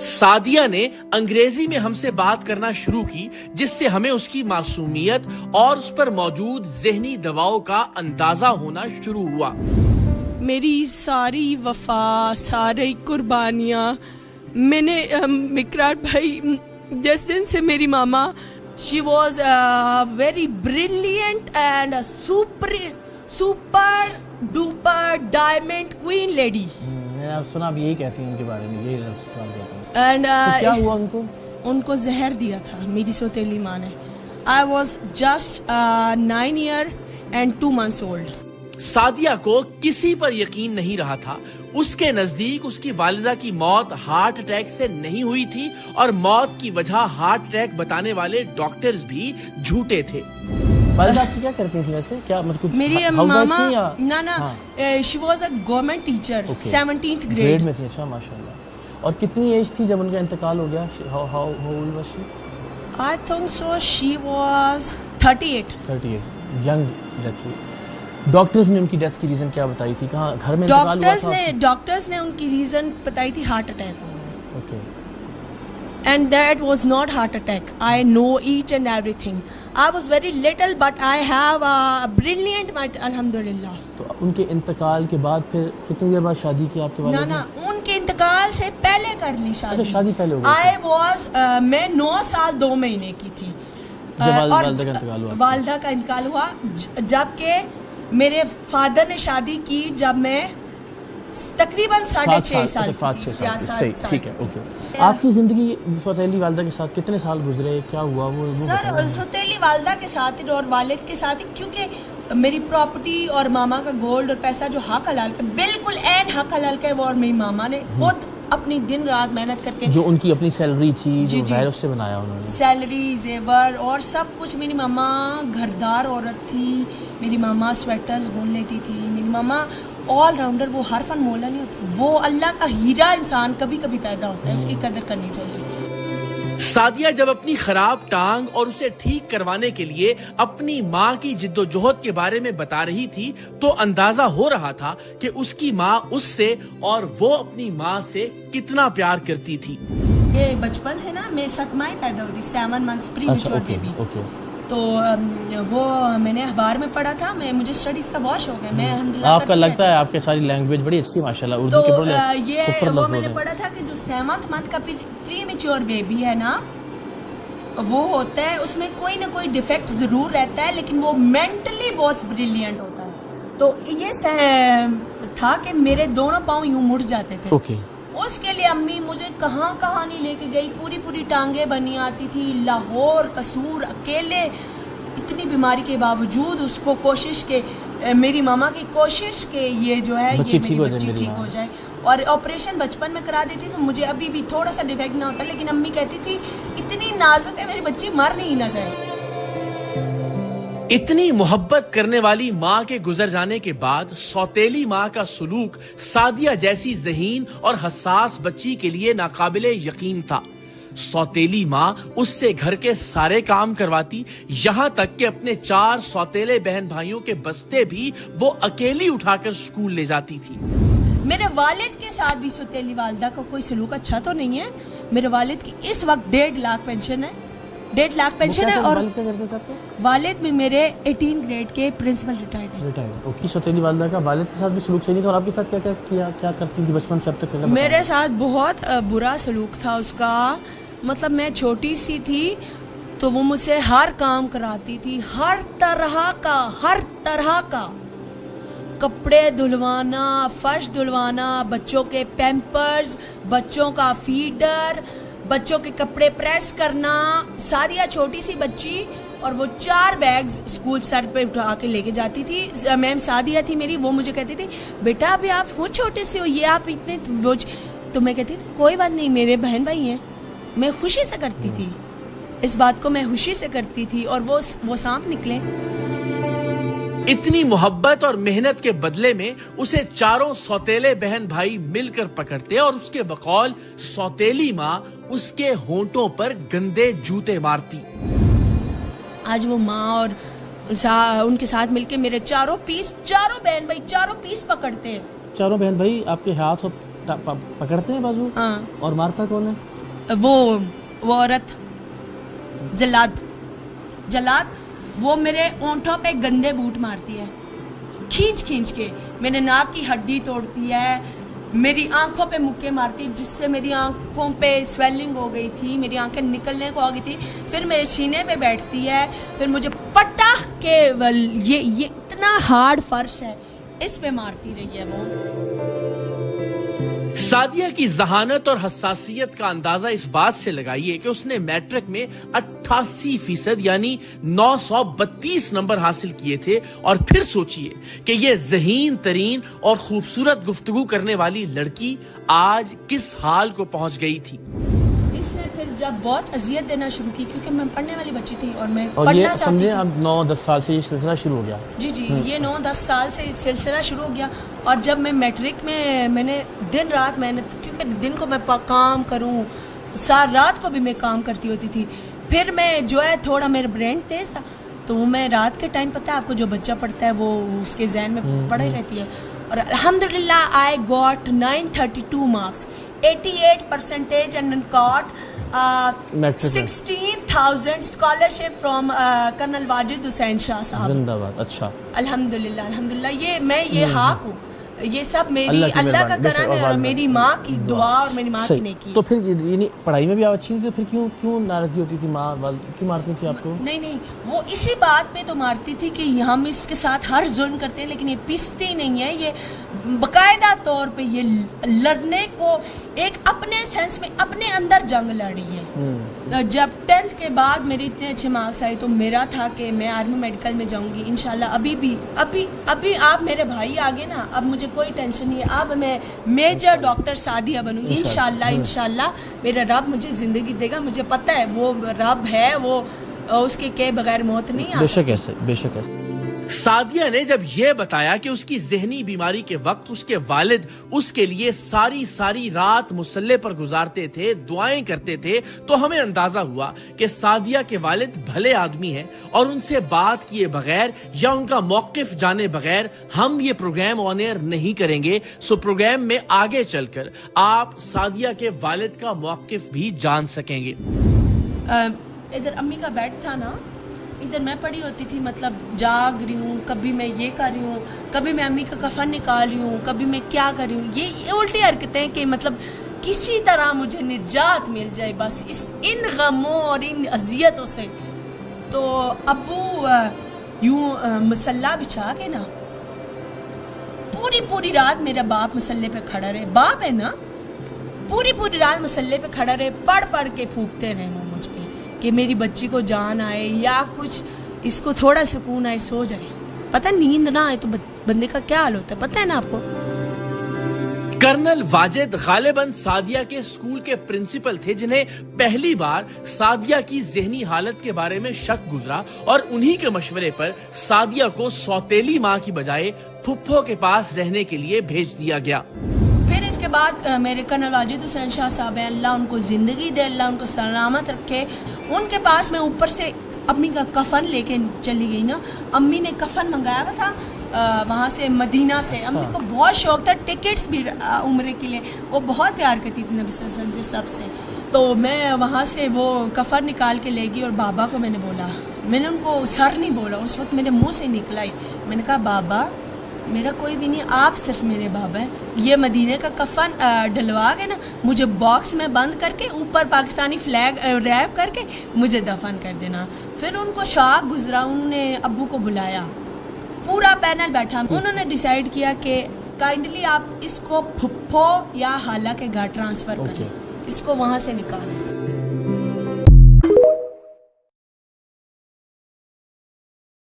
सादिया ने अंग्रेजी में हमसे बात करना शुरू की, जिससे हमें उसकी मासूमियत और उस पर मौजूद ज़हनी दबाव का अंदाजा होना शुरू हुआ। मेरी सारी वफा, सारी कुर्बानियाँ मैंने मिकरार भाई, जिस दिन से मेरी मामा, she was very brilliant and super duper diamond queen lady. आप सुना, आप यही कहती हैं उनके बारे में, यही सवाल कहते हैं। एंड तो क्या हुआ उनको? उनको जहर दिया था मेरी सौतेली माँ ने। I was just 9 years and 2 months old। Sadia को किसी पर यकीन नहीं रहा था। उसके नजदीक उसकी वालिदा की मौत हार्ट अटैक से नहीं हुई थी और मौत की वजह हार्ट अटैक बताने वाले डॉक्टर्स भी झूठे थे। वालिदा आपकी क्या करती थी वैसे? क्या मतलब मेरी मामा ना she was a government teacher, 17th grade में थी। अच्छा, माशाल्लाह। और कितनी एज थी जब उनका इंतकाल हो गया? How old was she? I think so she was 38। Young death हुई। डॉक्टर्स ने उनकी डेथ की रीजन क्या बताई थी? कहाँ घर में इंतकाल हुआ था? डॉक्टर्स ने उनकी रीजन बताई थी heart attack. Okay. And that was not heart attack. I know each and everything. I was very little, but I have a brilliant mind, alhamdulillah. तो उनके इंतकाल के बाद फिर कितनी देर बाद शादी की आपके वालिद ने? ना, उनके इंतकाल से पहले कर ली शादी। अच्छा, शादी पहले हो गई। मैं 9 साल 2 महीने की थी जब वालिदा का इंतकाल हुआ। वालिदा का इंतकाल हुआ, जबकि मेरे फादर ने शादी की जब मैं तकरीबन 6.5 साल की। ठीक है, ओके। आपकी जिंदगी सौतेली वालिदा के साथ कितने साल गुजरे? क्या हुआ वो सर? सौतेली वालिदा के साथ और वालिद के साथ, क्योंकि मेरी प्रॉपर्टी और मामा का गोल्ड और पैसा जो हक हलाल का, बिल्कुल एन हक हलाल का है वो, और मेरी मामा ने खुद अपनी दिन रात मेहनत करके, जो उनकी अपनी सैलरी थी जो गैर उससे बनाया उन्होंने, सैलरी, जेवर और सब कुछ। मेरी मामा घरदार औरत थी, मेरी मामा स्वेटर्स बुन लेती थी, मेरी मामा ऑल राउंडर, वो हर फन मोला नहीं होता, वो अल्लाह का हीरा इंसान कभी कभी पैदा होता है, उसकी कदर करनी चाहिए। सादिया जब अपनी खराब टांग और उसे ठीक करवाने के लिए अपनी माँ की जिद्दोजहद के बारे में बता रही थी, तो अंदाजा हो रहा था कि उसकी माँ उससे और वो अपनी माँ से कितना प्यार करती थी। ये बचपन से ना, मैं 7 माह पैदा हुई थी, 7 months प्रीमेच्योर बेबी। तो वो मैंने अखबार में पढ़ा था, मुझे स्टडीज का बहुत शौक है, मैं अल्हम्दुलिल्लाह। आपका लगता है आपके सारी लैंग्वेज बड़ी अच्छी माशाल्लाह, उर्दू के बोले। ये वो मैंने पढ़ा था कि जो 7th month का प्रीमेच्योर बेबी है ना, वो होता है, उसमें कोई ना कोई डिफेक्ट जरूर रहता है, लेकिन वो मेंटली बहुत ब्रिलियंट होता है। तो ये था कि मेरे दोनों पाँव यूं मुड़ जाते थे। उसके लिए अम्मी मुझे कहाँ नहीं लेके गई, पूरी टांगे बनी आती थी, लाहौर, कसूर, अकेले, इतनी बीमारी के बावजूद उसको कोशिश के, मेरी मामा की कोशिश के ये जो है ये मेरी बच्ची ठीक हो जाए। और ऑपरेशन बचपन में करा देती तो मुझे अभी भी थोड़ा सा डिफेक्ट ना होता, लेकिन अम्मी कहती थी इतनी नाजुक है मेरी बच्ची, मर नहीं ना जाए। इतनी मोहब्बत करने वाली माँ के गुजर जाने के बाद सौतेली माँ का सुलूक सादिया जैसी ज़हीन और हसास बच्ची के लिए नाकाबिले यकीन था। सौतेली माँ उससे घर के सारे काम करवाती, यहाँ तक कि अपने 4 सौतेले बहन भाइयों के बस्ते भी वो अकेली उठाकर स्कूल ले जाती थी। मेरे वालिद के साथ भी सौतेली वालिदा का कोई सलूक अच्छा तो नहीं है। मेरे वालिद की इस वक्त 1.5 लाख पेंशन है, 1.5 लाख पेंशन है। और वालिद में मेरे 18 ग्रेड के प्रिंसिपल रिटायर्ड है। ओके। सौतेली वालिदा का वालिद के साथ भी सलूक सही नहीं था, और आपके साथ क्या किया, क्या करती थी बचपन से अब तक? मेरे साथ बहुत बुरा सलूक था उसका। मतलब मैं छोटी सी थी तो वो मुझसे हर काम कराती थी, हर तरह का कपड़े धुलवाना, फर्श धुलवाना, बच्चों के पैम्पर्स, बच्चों का फीडर, बच्चों के कपड़े प्रेस करना। सादिया छोटी सी बच्ची, और वो 4 बैग्स स्कूल सर पे उठा के लेके जाती थी। मैम सादिया थी मेरी, वो मुझे कहती थी बेटा अभी आप वो छोटे से हो, ये आप इतने बोझ। तो मैं कहती थी कोई बात नहीं, मेरे बहन भाई हैं। मैं खुशी से करती थी, इस बात को मैं खुशी से करती थी, और वो सांप निकले। इतनी मोहब्बत और मेहनत के बदले में उसे 4 सौतेले बहन भाई मिलकर पकड़ते और उसके बकौल सौतेली माँ उसके होंठों पर गंदे जूते मारती। आज वो माँ और उनके साथ मिलके मेरे चारों बहन भाई चारों पीस पकड़ते हैं। चारों बहन भाई आपके हाथ पकड़ते हैं बाजू? हाँ। और मारता कौन है? وہ عورت جلاد وہ میرے اونٹوں پہ گندے بوٹ مارتی ہے کھینچ کے, میرے ناک کی ہڈی توڑتی ہے, میری آنکھوں پہ مکے مارتی ہے جس سے میری آنکھوں پہ سویلنگ ہو گئی تھی, میری آنکھیں نکلنے کو آ گئی تھی. پھر میرے سینے پہ بیٹھتی ہے, پھر مجھے پٹاخ کے یہ اتنا ہارڈ فرش ہے اس پہ مارتی رہی ہے وہ. سعدیہ کی ذہانت اور حساسیت کا اندازہ اس بات سے لگائیے کہ اس نے میٹرک میں 88% یعنی 932 نمبر حاصل کیے تھے, اور پھر سوچئے کہ یہ ذہین ترین اور خوبصورت گفتگو کرنے والی لڑکی آج کس حال کو پہنچ گئی تھی. اس نے پھر جب بہت اذیت دینا شروع کی, کیونکہ میں پڑھنے والی بچی تھی اور میں اور پڑھنا یہ چاہتی سمجھیں تھی. اب 9-10 سال سے یہ سلسلہ شروع ہو گیا. جی یہ 9-10 سال سے سلسلہ شروع ہو گیا. اور جب میں میٹرک میں نے دن رات محنت, کیونکہ دن کو میں کام کروں, ساری رات کو بھی میں کام کرتی ہوتی تھی. پھر میں جو ہے تھوڑا میرا برین تیز تھا, تو میں رات کے ٹائم پتہ ہے آپ کو جو بچہ پڑھتا ہے وہ اس کے ذہن میں پڑے رہتی ہے. اور الحمدللہ I got 932 marks, 88% and got 16,000 scholarship from colonel Wajid Hussain Shah صاحب. زندہ باد. اچھا الحمدللہ یہ حق ہوں, یہ سب میری اللہ کا کرم ہے اور میری ماں کی دعا اور میری ماں کی نیکی. تو پھر یعنی پڑھائی میں بھی آپ اچھی نہیں تھی, پھر کیوں ناراضگی ہوتی تھی, ماں والد کیوں مارتی تھی آپ کو؟ نہیں وہ اسی بات پہ تو مارتی تھی کہ ہم اس کے ساتھ ہر ظلم کرتے ہیں لیکن یہ پیستی نہیں ہے. یہ باقاعدہ طور پہ یہ لڑنے کو ایک اپنے سینس میں اپنے اندر جنگ لڑی ہے. جب 10th کے بعد میرے اتنے اچھے مارکس آئے تو میرا تھا کہ میں آرمی میڈیکل میں جاؤں گی انشاءاللہ. ابھی آپ میرے بھائی آگے نا, اب مجھے کوئی ٹینشن نہیں ہے, اب میں میجر ڈاکٹر سعدیہ بنوں گی انشاءاللہ. میرا رب مجھے زندگی دے گا, مجھے پتہ ہے وہ رب ہے, وہ اس کے بغیر موت نہیں آ سکتی. بے شک ایسے. سعدیہ نے جب یہ بتایا کہ اس کی ذہنی بیماری کے وقت اس کے والد اس کے لیے ساری رات مصلے پر گزارتے تھے, دعائیں کرتے تھے, تو ہمیں اندازہ ہوا کہ سعدیہ کے والد بھلے آدمی ہیں اور ان سے بات کیے بغیر یا ان کا موقف جانے بغیر ہم یہ پروگرام آن ایئر نہیں کریں گے. سو پروگرام میں آگے چل کر آپ سعدیہ کے والد کا موقف بھی جان سکیں گے. ادھر امی کا بیڈ تھا نا, ادھر میں پڑی ہوتی تھی, مطلب جاگ رہی ہوں, کبھی میں یہ کر رہی ہوں, کبھی میں امی کا کفن نکال رہی ہوں, کبھی میں کیا کر رہی ہوں. یہ الٹی حرکتیں کہ مطلب کسی طرح مجھے نجات مل جائے بس ان غموں اور ان اذیتوں سے. تو ابو یوں مسلح بچھا کے نا پوری رات میرا باپ مسلح پہ کھڑا رہے, باپ ہے نا, پوری رات مسلح پہ کھڑا رہے, پڑھ کے پھونکتے رہے وہ مجھ پہ کہ میری بچی کو جان آئے یا کچھ اس کو تھوڑا سکون آئے, سو جائے. پتہ نیند نہ آئے تو بندے کا کیا حال ہوتا ہے, پتہ ہے نا آپ کو. کرنل واجد غالباً سعدیہ کے اسکول کے پرنسپل تھے جنہیں پہلی بار سعدیہ کی ذہنی حالت کے بارے میں شک گزرا, اور انہی کے مشورے پر سعدیہ کو سوتیلی ماں کی بجائے پھپھو کے پاس رہنے کے لیے بھیج دیا گیا. پھر اس کے بعد میرے کرنل واجد حسین شاہ صاحب ہیں, اللہ ان کو زندگی دے, اللہ ان کو سلامت رکھے. ان کے پاس میں اوپر سے امی کا کفن لے کے چلی گئی نا. امی نے کفن منگایا ہوا تھا وہاں سے مدینہ سے. امی کو بہت شوق تھا, ٹکٹس بھی عمرے کے لیے, وہ بہت پیار کرتی تھی نبی صلی اللہ علیہ وسلم سے سب سے. تو میں وہاں سے وہ کفن نکال کے لے گئی اور بابا کو میں نے بولا, میں نے ان کو سر نہیں بولا, اس وقت میرے منہ سے نکلا ہی, میں نے کہا بابا میرا کوئی بھی نہیں, آپ صرف میرے بابا ہیں. یہ مدینے کا کفن ڈلوا کے نا مجھے باکس میں بند کر کے اوپر پاکستانی فلیگ ریپ کر کے مجھے دفن کر دینا. پھر ان کو شوق گزرا, انہوں نے ابو کو بلایا, پورا پینل بیٹھا, انہوں نے ڈیسائیڈ کیا کہ کائنڈلی آپ اس کو پھپھو یا خالہ کے گھر ٹرانسفر کریں, اس کو وہاں سے نکالیں.